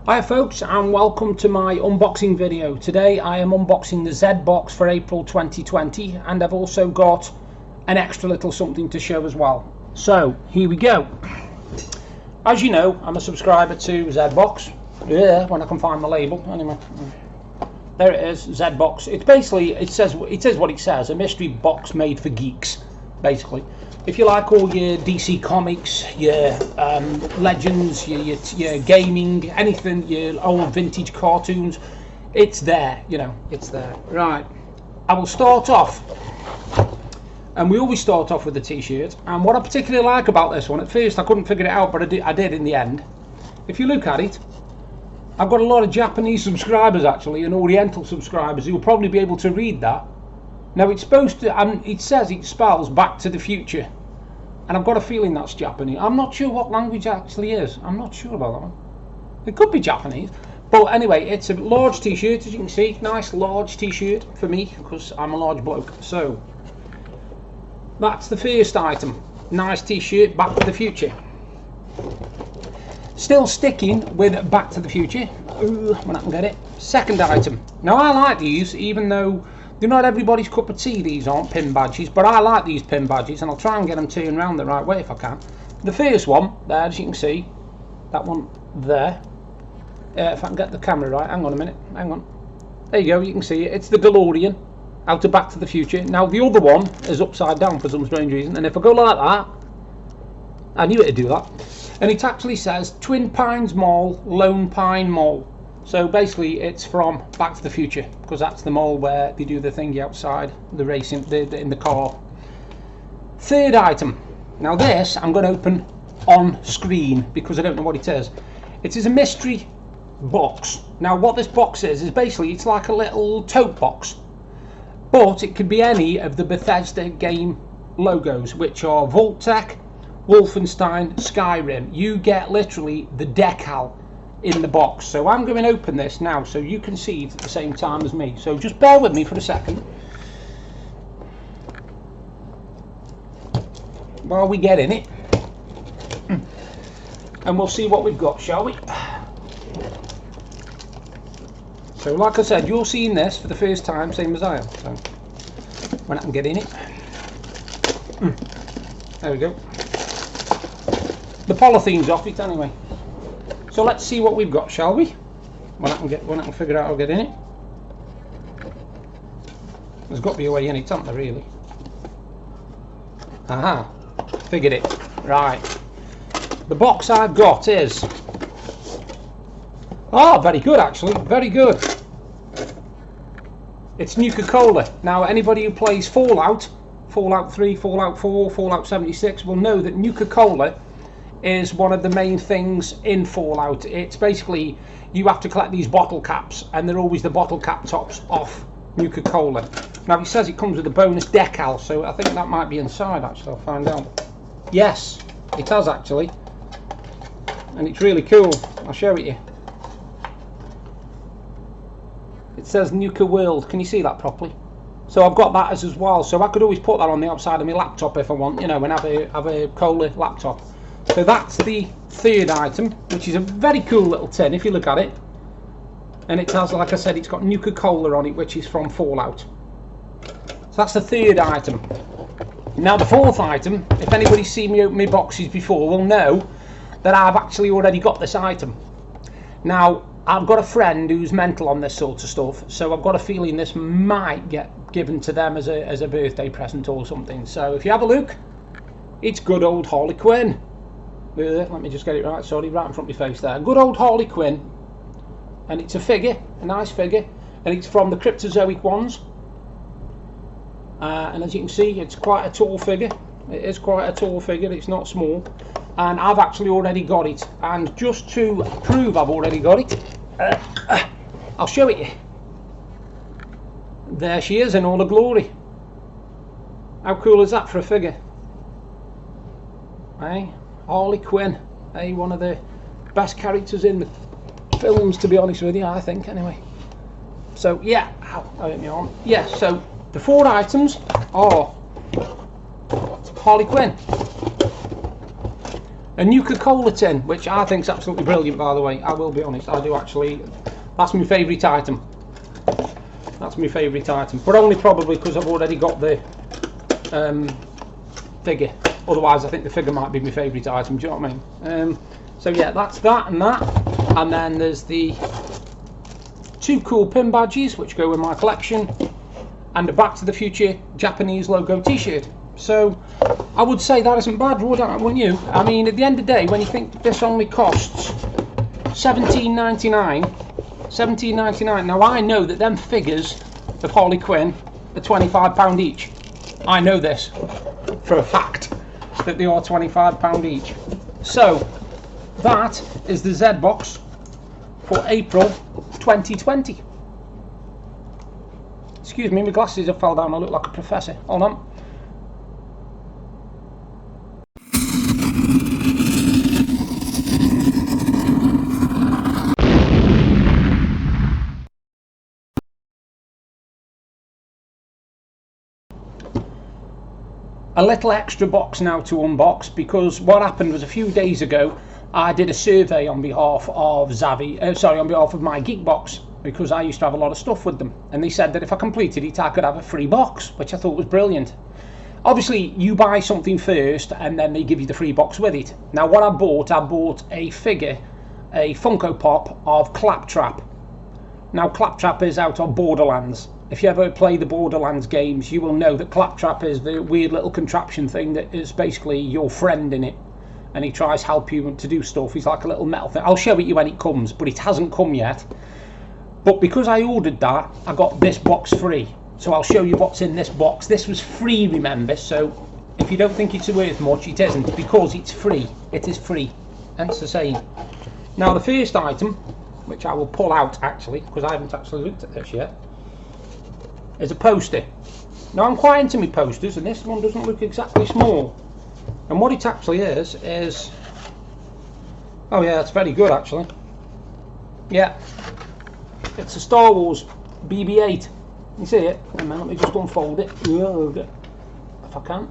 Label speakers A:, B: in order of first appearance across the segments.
A: Hi folks, and welcome to my unboxing video. Today I am unboxing the Z box for April 2020, and I've also got an extra little something to show as well. So here we go. As you know, I'm a subscriber to Z box. Yeah, when I can find the label. Anyway, there it is, Z box. It's basically, it says what it says, a mystery box made for geeks, basically. If you like all your DC comics, your legends, your gaming, anything, your old vintage cartoons, it's there, you know, it's there. Right, I will start off, and we always start off with the t-shirt, and what I particularly like about this one, at first I couldn't figure it out, but I did in the end. If you look at it, I've got a lot of Japanese subscribers actually, and Oriental subscribers who will probably be able to read that. Now it's supposed to, and it says it spells Back to the Future, and I've got a feeling that's Japanese. I'm not sure what language it actually is. I'm not sure about that one. It could be Japanese, but anyway, it's a large t-shirt, as you can see. Nice large t-shirt for me because I'm a large bloke. So that's the first item. Nice t-shirt, Back to the Future. Still sticking with Back to the Future. Ooh, when I can get it. Second item. Now I like these, even though they're not everybody's cup of tea, these aren't pin badges, but I like these pin badges, and I'll try and get them turned around the right way if I can. The first one, there, as you can see, that one there, if I can get the camera right, hang on a minute, hang on. There you go, you can see it, it's the DeLorean, out of Back to the Future. Now the other one is upside down for some strange reason, and if I go like that, I knew it would do that, and it actually says Twin Pines Mall, Lone Pine Mall. So basically it's from Back to the Future, because that's the mall where they do the thingy outside, the racing, in the car. Third item. Now this I'm going to open on screen because I don't know what it is. It is a mystery box. Now what this box is basically, it's like a little tote box, but it could be any of the Bethesda game logos, which are Vault-Tec, Wolfenstein, Skyrim. You get literally the decal in the box. So I'm going to open this now so you can see it at the same time as me. So just bear with me for a second while we get in it, and we'll see what we've got, shall we? So like I said, you're seeing this for the first time, same as I am. So when I can get in it, there we go. The polythene's off it anyway. So let's see what we've got, shall we? When I can figure out how to get in it. There's got to be a way in it, hasn't there, really? Aha, figured it. Right. The box I've got is... oh, very good actually, very good. It's Nuka-Cola. Now anybody who plays Fallout 3, Fallout 4, Fallout 76 will know that Nuka-Cola is one of the main things in Fallout. It's basically, you have to collect these bottle caps, and they're always the bottle cap tops off Nuka-Cola. Now he says it comes with a bonus decal, so I think that might be inside actually, I'll find out. Yes, it has actually, and it's really cool. I'll show it you. It says Nuka World, can you see that properly? So I've got that as well, so I could always put that on the outside of my laptop if I want, you know, and have a cola laptop. So that's the third item, which is a very cool little tin if you look at it. And it has, like I said, it's got Nuka-Cola on it, which is from Fallout. So that's the third item. Now the fourth item, if anybody's seen me open my boxes before, will know that I've actually already got this item. Now, I've got a friend who's mental on this sort of stuff, so I've got a feeling this might get given to them as a birthday present or something. So if you have a look, it's good old Harley Quinn. Let me just get it right, sorry, right in front of my face there. Good old Harley Quinn, and it's a figure, a nice figure, and it's from the Cryptozoic ones, and as you can see, it's quite a tall figure. It is quite a tall figure, it's not small, and I've actually already got it, and just to prove I've already got it, I'll show it you. There she is in all her glory. How cool is that for a figure? Hey? Harley Quinn, one of the best characters in the films, to be honest with you, I think, anyway. So yeah, I hit me on. Yeah, so the four items are Harley Quinn, A Nuka-Cola tin, which I think is absolutely brilliant, by the way. I will be honest, I do actually. That's my favourite item. That's my favourite item, but only probably because I've already got the figure. Otherwise, I think the figure might be my favourite item. Do you know what I mean? So yeah, that's that and that, and then there's the 2 cool pin badges which go in my collection, and a Back to the Future Japanese logo T-shirt. So I would say that isn't bad, wouldn't you? I mean, at the end of the day, when you think this only costs £17.99, £17.99. Now I know that them figures of Harley Quinn are £25 each. I know this for a fact, that they are £25 each. So that is the Z box for April 2020. Excuse me, my glasses have fell down. I look like a professor. Hold on. A little extra box now to unbox, because what happened was a few days ago I did a survey on behalf of on behalf of my Geekbox, because I used to have a lot of stuff with them, and they said that if I completed it I could have a free box, which I thought was brilliant. Obviously you buy something first and then they give you the free box with it. Now what I bought a figure, a Funko Pop of Claptrap. Now Claptrap is out of Borderlands. If you ever play the Borderlands games, you will know that Claptrap is the weird little contraption thing that is basically your friend in it, and he tries to help you to do stuff. He's like a little metal thing. I'll show it you when it comes, but it hasn't come yet. But because I ordered that, I got this box free. So I'll show you what's in this box. This was free, remember, so if you don't think it's worth much, it isn't, because it's free. It is free, hence the saying. Now the first item, which I will pull out actually, because I haven't actually looked at this yet, is a poster. Now I'm quite into my posters, and this one doesn't look exactly small. And what it actually is, oh yeah, it's very good actually. Yeah, it's a Star Wars BB-8. You see it? Hang on, let me just unfold it. If I can.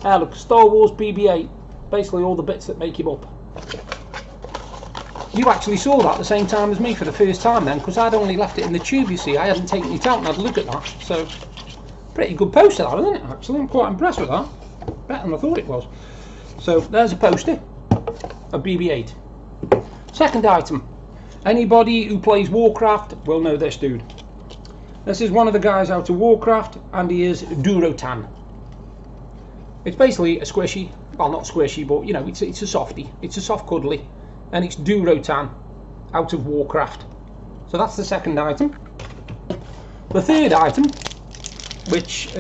A: Ah, look, Star Wars BB-8. Basically all the bits that make him up. You actually saw that at the same time as me for the first time then, because I'd only left it in the tube, you see. I hadn't taken it out and had a look at that. So, pretty good poster that, isn't it, actually? I'm quite impressed with that. Better than I thought it was. So, there's a poster of BB-8. Second item. Anybody who plays Warcraft will know this dude. This is one of the guys out of Warcraft, and he is Durotan. It's basically a squishy, well not squishy, but you know, it's a softie. It's a soft cuddly. And it's Durotan out of Warcraft. So that's the second item. The third item, which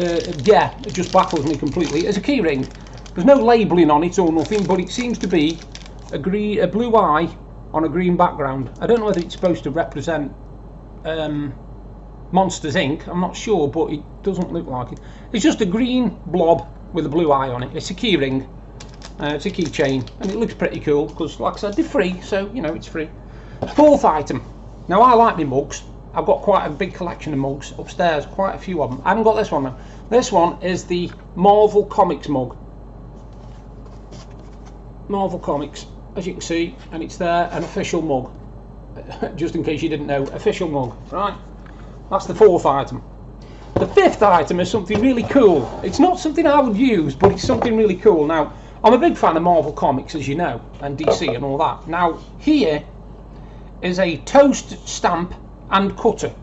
A: yeah, it just baffles me completely, is a key ring. There's no labelling on it or nothing, but it seems to be a blue eye on a green background. I don't know whether it's supposed to represent Monsters Inc. I'm not sure, but it doesn't look like it. It's just a green blob with a blue eye on it. It's a key ring. It's a keychain, and it looks pretty cool because, like I said, they're free, so you know it's free. Fourth item. Now I like my mugs. I've got quite a big collection of mugs upstairs, quite a few of them. I haven't got this one though. This one is the Marvel Comics mug. Marvel Comics, as you can see, and it's there, an official mug. Just in case you didn't know, official mug. Right. That's the fourth item. The fifth item is something really cool. It's not something I would use, but it's something really cool. Now, I'm a big fan of Marvel Comics, as you know, and DC and all that. Now, here is a toast stamp and cutter.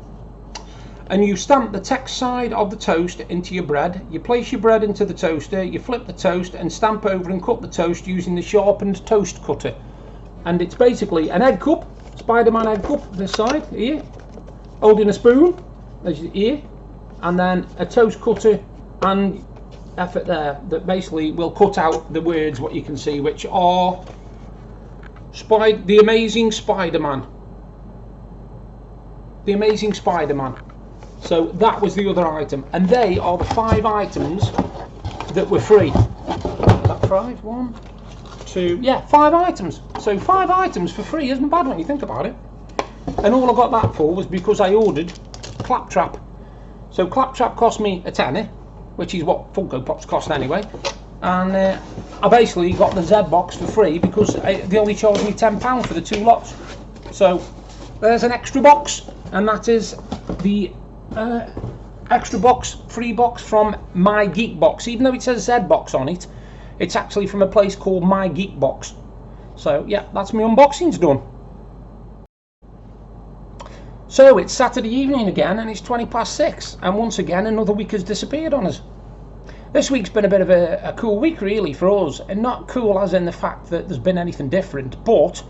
A: And you stamp the text side of the toast into your bread. You place your bread into the toaster, you flip the toast and stamp over and cut the toast using the sharpened toast cutter. And it's basically an egg cup, Spider-Man egg cup, this side, here, holding a spoon, as here, and then a toast cutter and effort there that basically will cut out the words, what you can see, which are the Amazing Spider-Man. The Amazing Spider-Man. So that was the other item, and they are the 5 items that were free. Is that 5? 1, 2, yeah, 5 items. So 5 items for free isn't bad when you think about it. And all I got that for was because I ordered Claptrap. So Claptrap cost me a tenner, which is what Funko Pops cost anyway, and I basically got the Z box for free because they only charged me £10 for the 2 lots. So there's an extra box, and that is the extra box, free box from My Geek Box. Even though it says Z box on it, it's actually from a place called My Geek Box. So yeah, that's my unboxing's done. So it's Saturday evening again, and it's 6:20, and once again another week has disappeared on us. This week's been a bit of a cool week really for us, and not cool as in the fact that there's been anything different, but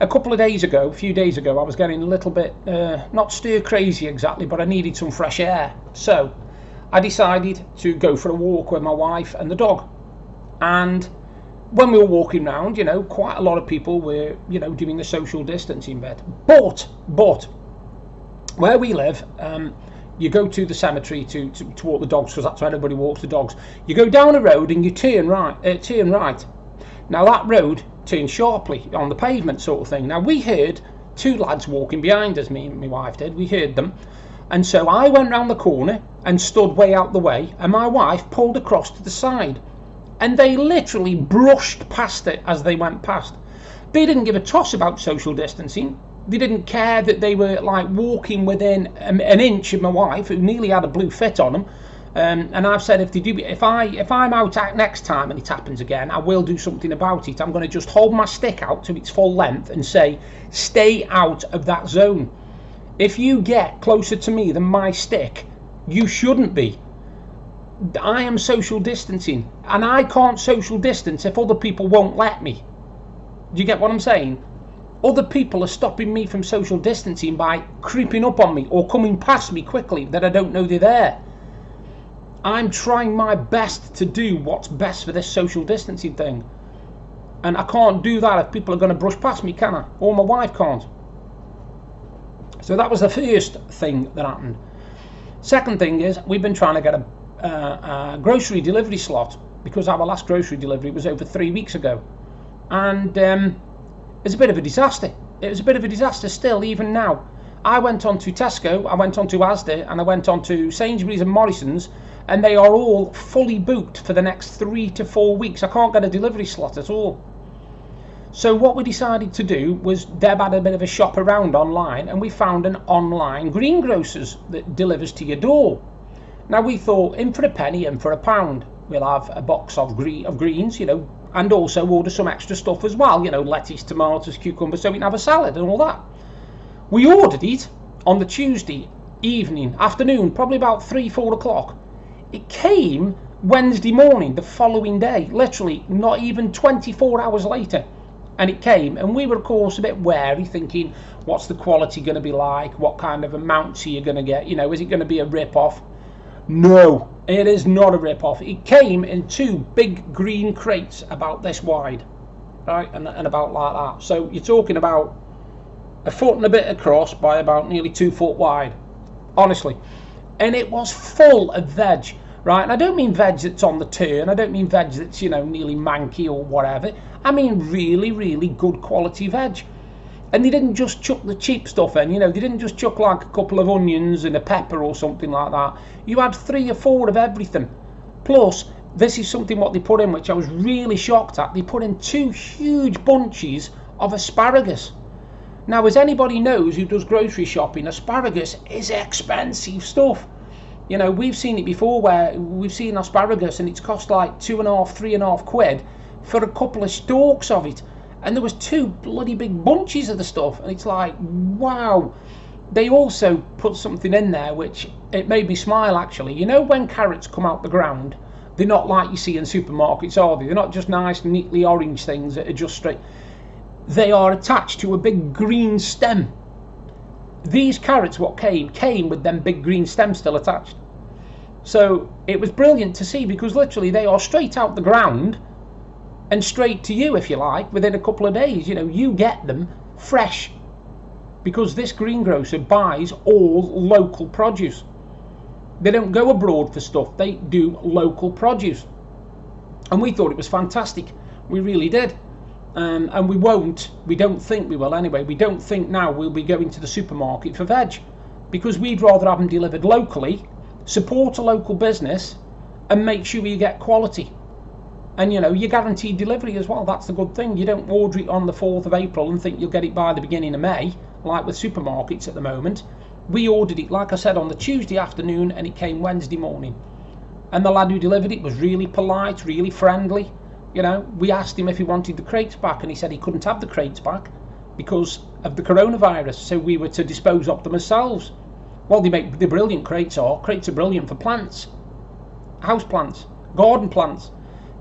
A: a few days ago, I was getting a little bit, not stir crazy exactly, but I needed some fresh air. So I decided to go for a walk with my wife and the dog. And when we were walking around, you know, quite a lot of people were, you know, doing the social distancing bit. But where we live, you go to the cemetery to walk the dogs, because that's where everybody walks the dogs. You go down a road and you turn right. Now that road turns sharply on the pavement sort of thing. Now we heard 2 lads walking behind us, me and my wife did, we heard them. And so I went round the corner and stood way out the way, and my wife pulled across to the side. And they literally brushed past it as they went past. They didn't give a toss about social distancing. They didn't care that they were like walking within an inch of my wife, who nearly had a blue fit on them. And I've said if I'm out next time and it happens again, I will do something about it. I'm going to just hold my stick out to its full length and say, stay out of that zone. If you get closer to me than my stick, you shouldn't be. I am social distancing, and I can't social distance if other people won't let me. Do you get what I'm saying? Other people are stopping me from social distancing by creeping up on me or coming past me quickly that I don't know they're there. I'm trying my best to do what's best for this social distancing thing, and I can't do that if people are going to brush past me, can I? Or my wife can't. So that was the first thing that happened. Second thing is, we've been trying to get a grocery delivery slot, because our last grocery delivery was over 3 weeks ago, and it's a bit of a disaster. It was a bit of a disaster still, even now. I went on to Tesco, I went on to Asda, and I went on to Sainsbury's and Morrison's, and they are all fully booked for the next 3 to 4 weeks. I can't get a delivery slot at all. So what we decided to do was, Deb had a bit of a shop around online, and we found an online greengrocers that delivers to your door. Now we thought, in for a penny, in for a pound, we'll have a box of greens, you know, and also order some extra stuff as well, you know, lettuce, tomatoes, cucumbers, so we can have a salad and all that. We ordered it on the Tuesday afternoon, probably about 3-4 o'clock. It came Wednesday morning, the following day, literally not even 24 hours later. And it came, and we were of course a bit wary, thinking, what's the quality going to be like? What kind of amounts are you going to get? You know, is it going to be a rip-off? No, it is not a rip-off. It came in 2 big green crates about this wide, right, and about like that. So you're talking about a foot and a bit across by about nearly 2 foot wide, honestly. And it was full of veg, right? And I don't mean veg that's on the turn. I don't mean veg that's, you know, nearly manky or whatever. I mean really, really good quality veg. And they didn't just chuck the cheap stuff in, you know, they didn't just chuck like a couple of onions and a pepper or something like that. You had 3 or 4 of everything. Plus, this is something what they put in, which I was really shocked at. They put in 2 huge bunches of asparagus. Now, as anybody knows who does grocery shopping, asparagus is expensive stuff. You know, we've seen it before where we've seen asparagus and it's cost like 2.5, 3.5 quid for a couple of stalks of it. And there was 2 bloody big bunches of the stuff, and it's like, wow. They also put something in there which it made me smile actually. You know, when carrots come out the ground, they're not like you see in supermarkets, are they? They're not just nice, neatly orange things that are just straight. They are attached to a big green stem. These carrots, what came with them big green stems still attached. So it was brilliant to see, because literally they are straight out the ground and straight to you, if you like, within a couple of days. You know, you get them fresh, because this greengrocer buys all local produce. They don't go abroad for stuff, they do local produce. And we thought it was fantastic, we really did. And we don't think we will anyway. We don't think now we'll be going to the supermarket for veg, because we'd rather have them delivered locally, support a local business, and make sure you get quality. And you know, you're guaranteed delivery as well. That's the good thing. You don't order it on the 4th of April and think you'll get it by the beginning of May, like with supermarkets at the moment. We ordered it, like I said, on the Tuesday afternoon, and it came Wednesday morning. And the lad who delivered it was really polite, really friendly. You know, we asked him if he wanted the crates back, and he said he couldn't have the crates back because of the coronavirus, so we were to dispose of them ourselves. Well, they're brilliant, crates are. Crates are brilliant for plants, house plants, garden plants.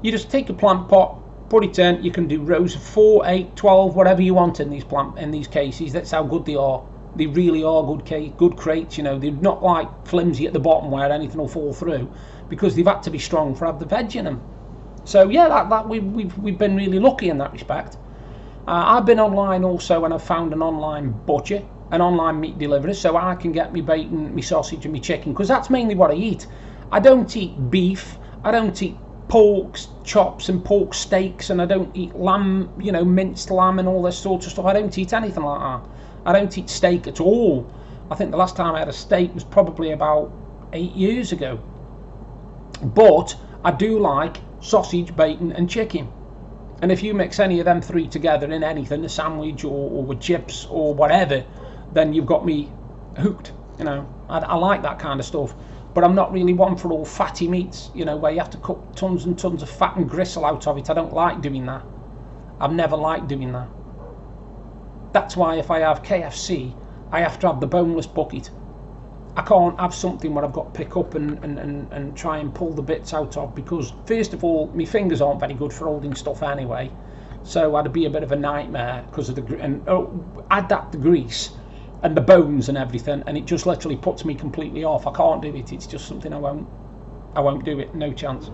A: You just take a plant pot, put it in. You can do rows of 4, 8, 12, whatever you want in these cases. That's how good they are. They really are good crates. You know, they're not like flimsy at the bottom where anything will fall through, because they've had to be strong for have the veg in them. So yeah, we've been really lucky in that respect. I've been online also, and I've found an online butcher, an online meat delivery, so I can get me bacon, me sausage, and me chicken, because that's mainly what I eat. I don't eat beef. I don't eat pork chops and pork steaks, and I don't eat lamb, you know, minced lamb and all this sort of stuff. I don't eat anything like that. I don't eat steak at all. I think the last time I had a steak was probably about 8 years ago. But I do like sausage, bacon and chicken. And if you mix any of them three together in anything, a sandwich or with chips or whatever, then you've got me hooked. You know, I like that kind of stuff. But I'm not really one for all fatty meats, you know, where you have to cook tons and tons of fat and gristle out of it. I don't like doing that. I've never liked doing that. That's why if I have KFC, I have to have the boneless bucket. I can't have something where I've got to pick up and try and pull the bits out of, because first of all, my fingers aren't very good for holding stuff anyway. So that'd be a bit of a nightmare because of add that the grease and the bones and everything, and it just literally puts me completely off. I can't do it. It's just something I won't do it. No chance.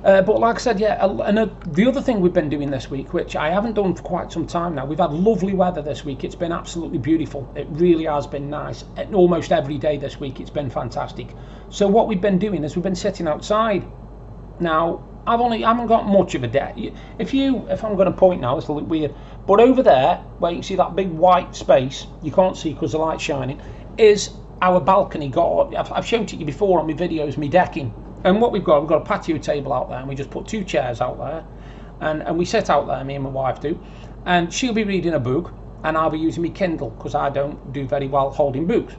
A: But like I said, yeah, and the other thing we've been doing this week, which I haven't done for quite some time now, we've had lovely weather this week. It's been absolutely beautiful. It really has been nice. Almost every day this week it's been fantastic. So what we've been doing is we've been sitting outside. Now, I haven't got much of a day. If I'm going to point now, it's a little weird, but over there, where you can see that big white space, you can't see because the light's shining, is our balcony. I've shown it to you before on my videos, my decking. And what we've got a patio table out there, and we just put 2 chairs out there, and we sit out there, me and my wife do, and she'll be reading a book, and I'll be using my Kindle, because I don't do very well holding books.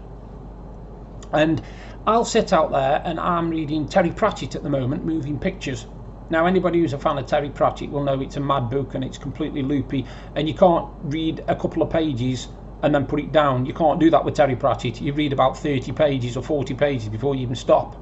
A: And I'll sit out there, and I'm reading Terry Pratchett at the moment, Moving Pictures. Now, anybody who's a fan of Terry Pratchett will know it's a mad book, and it's completely loopy, and you can't read a couple of pages and then put it down. You can't do that with Terry Pratchett. You read about 30 pages or 40 pages before you even stop.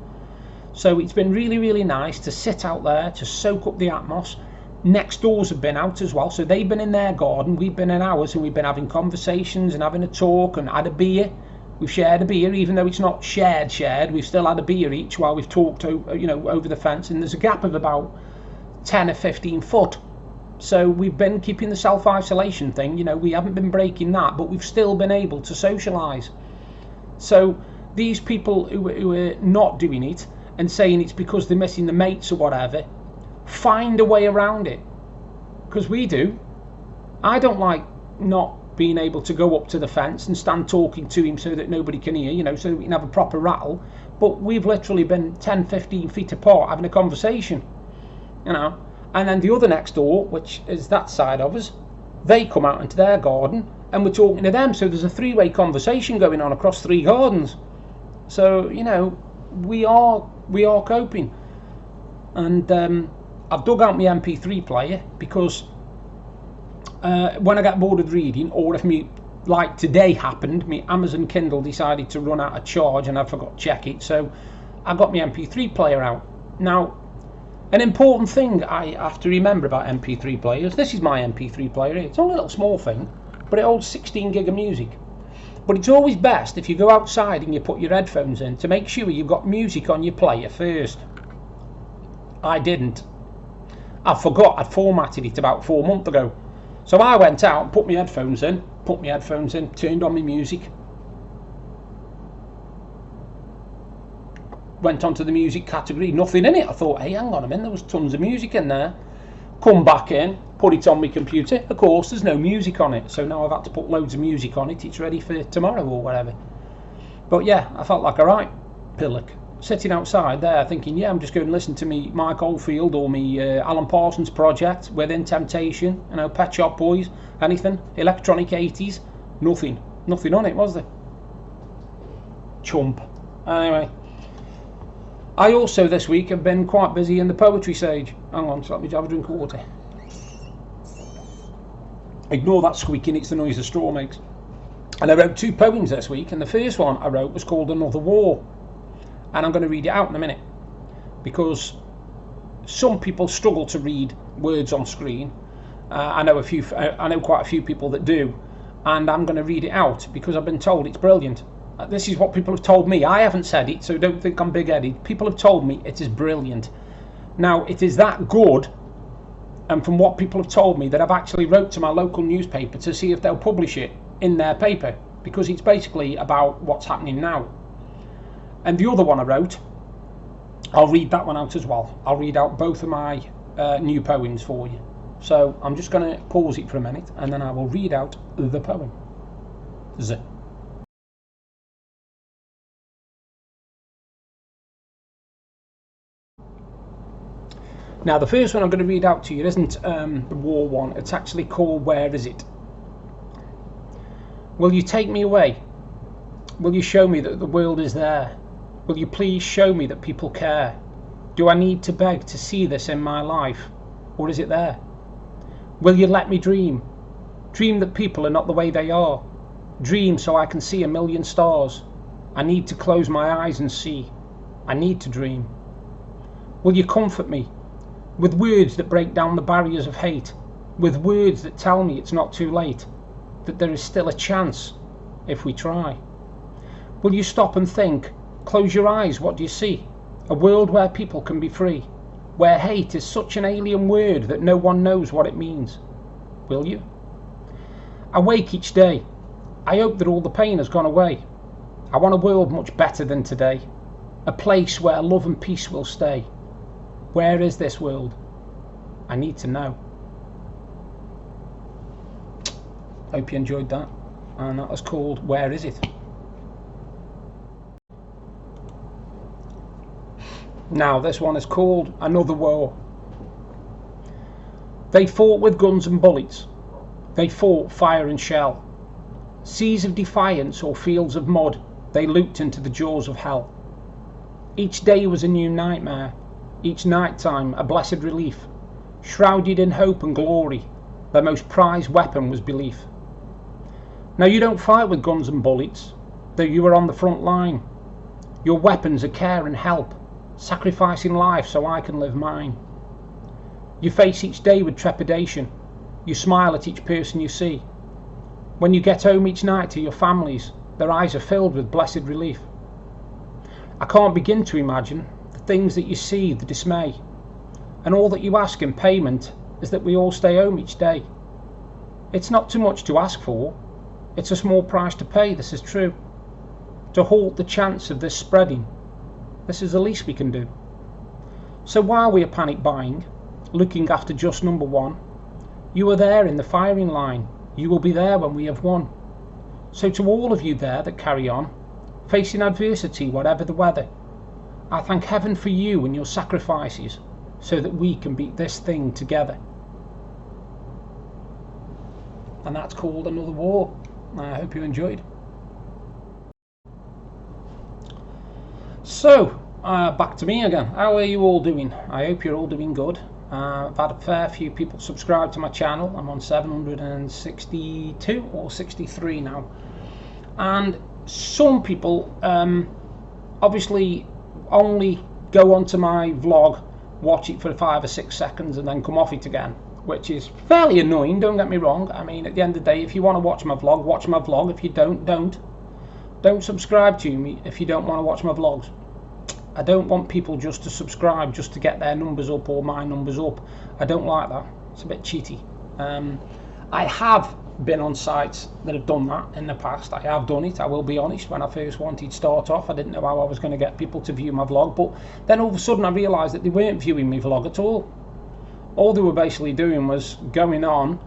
A: So it's been really, really nice to sit out there, to soak up the atmos. Next doors have been out as well, so they've been in their garden, we've been in ours, and we've been having conversations and having a talk and had a beer. We've shared a beer, even though it's not shared. We've still had a beer each while we've talked, over the fence, and there's a gap of about 10 or 15 foot. So we've been keeping the self-isolation thing, we haven't been breaking that, but we've still been able to socialise. So these people who are not doing it, and saying it's because they're missing the mates or whatever, find a way around it, because we do. I don't like not being able to go up to the fence and stand talking to him so that nobody can hear, so we can have a proper rattle, but we've literally been 10-15 feet apart having a conversation, and then the other next door, which is that side of us, they come out into their garden and we're talking to them, so there's a 3-way conversation going on across 3 gardens. So we are coping. And I've dug out my MP3 player, because when I get bored of reading, or if like today happened, my Amazon Kindle decided to run out of charge and I forgot to check it, so I got my MP3 player out. Now, an important thing I have to remember about MP3 players, this is my MP3 player here. It's only a little small thing, but it holds 16 gig of music. But it's always best if you go outside and you put your headphones in to make sure you've got music on your player first. I didn't. I forgot I'd formatted it about 4 months ago. So I went out and put my headphones in, turned on my music, went onto the music category, nothing in it. I thought, hey, hang on a minute, there was tons of music in there. Come back in, put it on my computer. Of course, there's no music on it, so now I've had to put loads of music on it. It's ready for tomorrow or whatever. But yeah, I felt like a right pillock. sitting outside there thinking, yeah, I'm just going to listen to me Mike Oldfield or me Alan Parsons Project, Within Temptation, you know, Pet Shop Boys, anything, Electronic 80s, nothing on it, was there? Chump. Anyway, I also this week have been quite busy in the poetry stage. Hang on, so let me have a drink of water. Ignore that squeaking, it's the noise the straw makes. And I wrote 2 poems this week, and the first one I wrote was called Another War. And I'm going to read it out in a minute, because some people struggle to read words on screen. I know quite a few people that do, and I'm going to read it out because I've been told it's brilliant. This is what people have told me. I haven't said it, so don't think I'm big-headed. People have told me it is brilliant. Now, it is that good, and from what people have told me, that I've actually wrote to my local newspaper to see if they'll publish it in their paper, because it's basically about what's happening now. And the other one I wrote, I'll read that one out as well. I'll read out both of my new poems for you. So I'm just going to pause it for a minute, and then I will read out the poem. Now, the first one I'm going to read out to you isn't the war one. It's actually called Where Is It? Will you take me away? Will you show me that the world is there? Will you please show me that people care? Do I need to beg to see this in my life? Or is it there? Will you let me dream? Dream that people are not the way they are. Dream so I can see a million stars. I need to close my eyes and see. I need to dream. Will you comfort me? With words that break down the barriers of hate, with words that tell me it's not too late, that there is still a chance if we try. Will you stop and think, close your eyes, what do you see? A world where people can be free, where hate is such an alien word that no one knows what it means. Will you? I wake each day. I hope that all the pain has gone away. I want a world much better than today, a place where love and peace will stay. Where is this world? I need to know. Hope you enjoyed that. And that was called Where Is It? Now this one is called Another War. They fought with guns and bullets. They fought fire and shell. Seas of defiance or fields of mud, they looked into the jaws of hell. Each day was a new nightmare. Each night time a blessed relief. Shrouded in hope and glory, their most prized weapon was belief. Now you don't fight with guns and bullets, though you are on the front line. Your weapons are care and help, sacrificing life so I can live mine. You face each day with trepidation. You smile at each person you see. When you get home each night to your families, their eyes are filled with blessed relief. I can't begin to imagine things that you see, the dismay, and all that you ask in payment is that we all stay home each day. It's not too much to ask for, it's a small price to pay, this is true. To halt the chance of this spreading, this is the least we can do. So while we are panic buying, looking after just number one, you are there in the firing line, you will be there when we have won. So to all of you there that carry on, facing adversity whatever the weather, I thank heaven for you and your sacrifices so that we can beat this thing together. And that's called Another War. I hope you enjoyed. So, back to me again. How are you all doing? I hope you're all doing good. I've had a fair few people subscribe to my channel. I'm on 762 or 63 now. And some people obviously only go onto my vlog, watch it for 5 or 6 seconds and then come off it again, which is fairly annoying, don't get me wrong. I mean, at the end of the day, if you want to watch my vlog, watch my vlog. If you don't subscribe to me if you don't want to watch my vlogs. I don't want people just to subscribe just to get their numbers up or my numbers up. I don't like that. It's a bit cheaty. I have been on sites that have done that in the past. I have done it, I will be honest. When I first wanted to start off, I didn't know how I was going to get people to view my vlog, but then all of a sudden I realised that they weren't viewing my vlog at all. All they were basically doing was going on,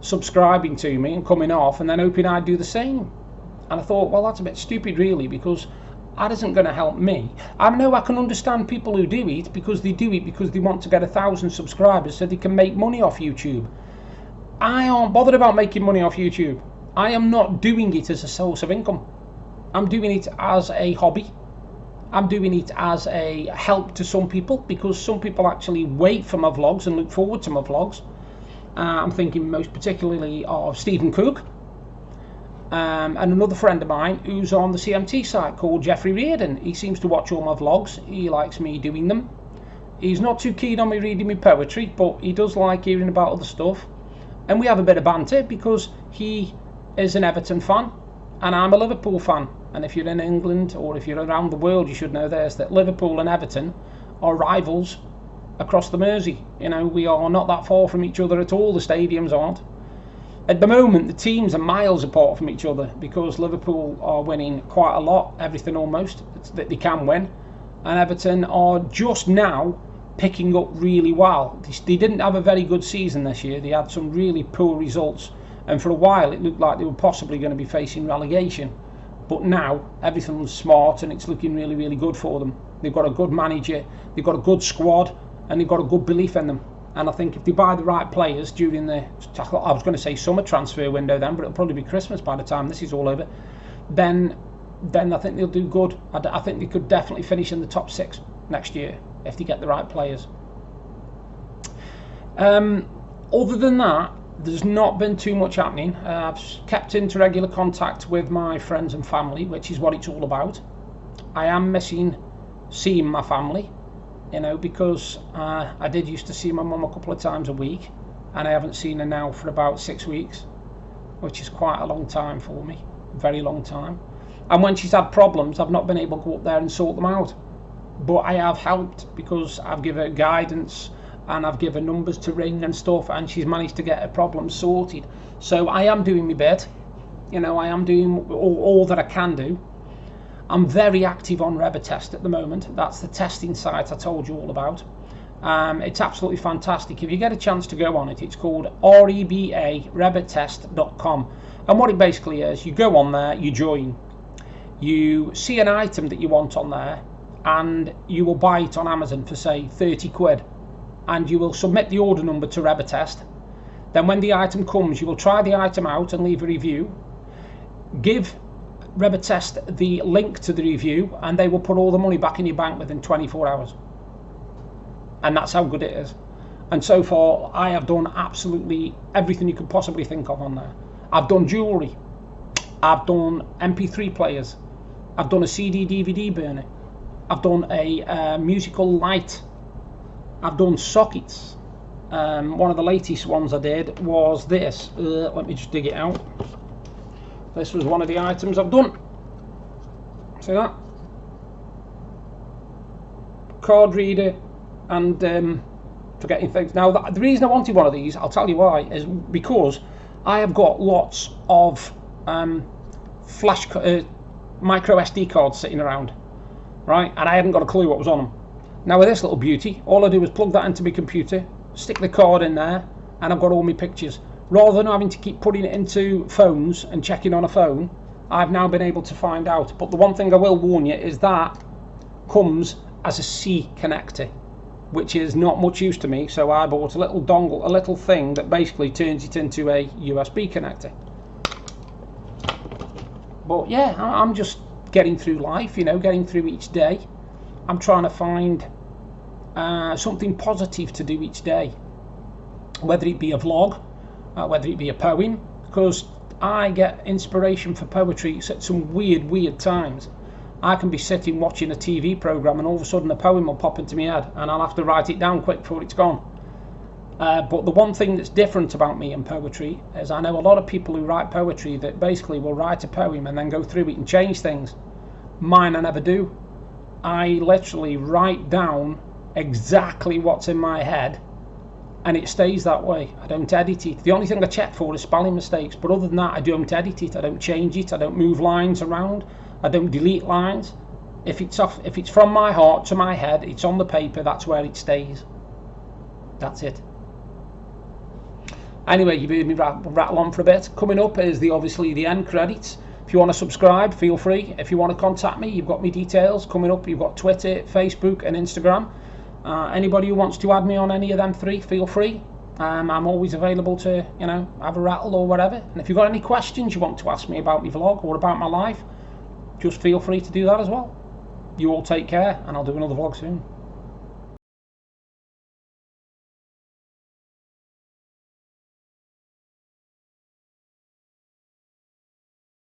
A: subscribing to me and coming off and then hoping I'd do the same. And I thought, well, that's a bit stupid really, because That isn't going to help me. I know I can understand people who do it because they want to get 1,000 subscribers so they can make money off YouTube. I aren't bothered about making money off YouTube. I am not doing it as a source of income. I'm doing it as a hobby. I'm doing it as a help to some people, because some people actually wait for my vlogs and look forward to my vlogs. I'm thinking most particularly of Stephen Cook, and another friend of mine who's on the CMT site called Jeffrey Reardon. He seems to watch all my vlogs. He likes me doing them. He's not too keen on me reading my poetry, but he does like hearing about other stuff. And we have a bit of banter because he is an Everton fan and I'm a Liverpool fan. And if you're in England or if you're around the world, you should know this, that Liverpool and Everton are rivals across the Mersey. You know, we are not that far from each other at all. The stadiums aren't. At the moment, the teams are miles apart from each other because Liverpool are winning quite a lot, everything almost that they can win, and Everton are just now picking up really well. They didn't have a very good season this year. They had some really poor results, and for a while it looked like they were possibly going to be facing relegation. But now everything's smart and it's looking really, really good for them. They've got a good manager, they've got a good squad, and they've got a good belief in them. And I think if they buy the right players during the, I was going to say summer transfer window then, but it'll probably be Christmas by the time this is all over, then I think they'll do good. I think they could definitely finish in the top 6 next year if they get the right players. Other than that, there's not been too much happening. I've kept into regular contact with my friends and family, which is what it's all about. I am missing seeing my family, you know, because I did used to see my mum a couple of times a week, and I haven't seen her now for about 6 weeks, which is quite a long time for me, very long time. And when she's had problems, I've not been able to go up there and sort them out, but I have helped because I've given her guidance and I've given numbers to ring and stuff, and she's managed to get her problems sorted. So I am doing my bit, you know, I am doing all that I can do. I'm very active on Rebatest at the moment. That's the testing site I told you all about. It's absolutely fantastic. If you get a chance to go on it, it's called rebatest.com. And what it basically is, you go on there, you join, you see an item that you want on there, and you will buy it on Amazon for say 30 quid. And you will submit the order number to Rebatest. Then when the item comes, you will try the item out and leave a review. Give Rebatest the link to the review, and they will put all the money back in your bank within 24 hours. And that's how good it is. And so far, I have done absolutely everything you could possibly think of on there. I've done jewellery. I've done MP3 players. I've done a CD DVD burner. I've done a musical light. I've done sockets. One of the latest ones I did was this. Let me just dig it out. This was one of the items I've done. See that? Card reader and forgetting things. Now, the reason I wanted one of these, I'll tell you why, is because I have got lots of micro SD cards sitting around, right? And I hadn't got a clue what was on them. Now with this little beauty, all I do is plug that into my computer, stick the card in there, and I've got all my pictures. Rather than having to keep putting it into phones and checking on a phone, I've now been able to find out. But the one thing I will warn you is that comes as a C connector, which is not much use to me, so I bought a little dongle, a little thing that basically turns it into a USB connector. But yeah, I'm just getting through life, you know, getting through each day. I'm trying to find something positive to do each day, whether it be a vlog, whether it be a poem, because I get inspiration for poetry at some weird times. I can be sitting watching a TV program and all of a sudden a poem will pop into my head and I'll have to write it down quick before it's gone. But the one thing that's different about me and poetry is I know a lot of people who write poetry that basically will write a poem and then go through it and change things. Mine I never do. I literally write down exactly what's in my head and it stays that way. I don't edit it. The only thing I check for is spelling mistakes, but other than that I don't edit it. I don't change it. I don't move lines around. I don't delete lines. If it's from my heart to my head, it's on the paper, that's where it stays. That's it. Anyway, you've heard me rattle on for a bit. Coming up is obviously the end credits. If you want to subscribe, feel free. If you want to contact me, you've got my details coming up. You've got Twitter, Facebook and Instagram. Anybody who wants to add me on any of them three, feel free. I'm always available to, have a rattle or whatever. And if you've got any questions you want to ask me about my vlog or about my life, just feel free to do that as well. You all take care, and I'll do another vlog soon.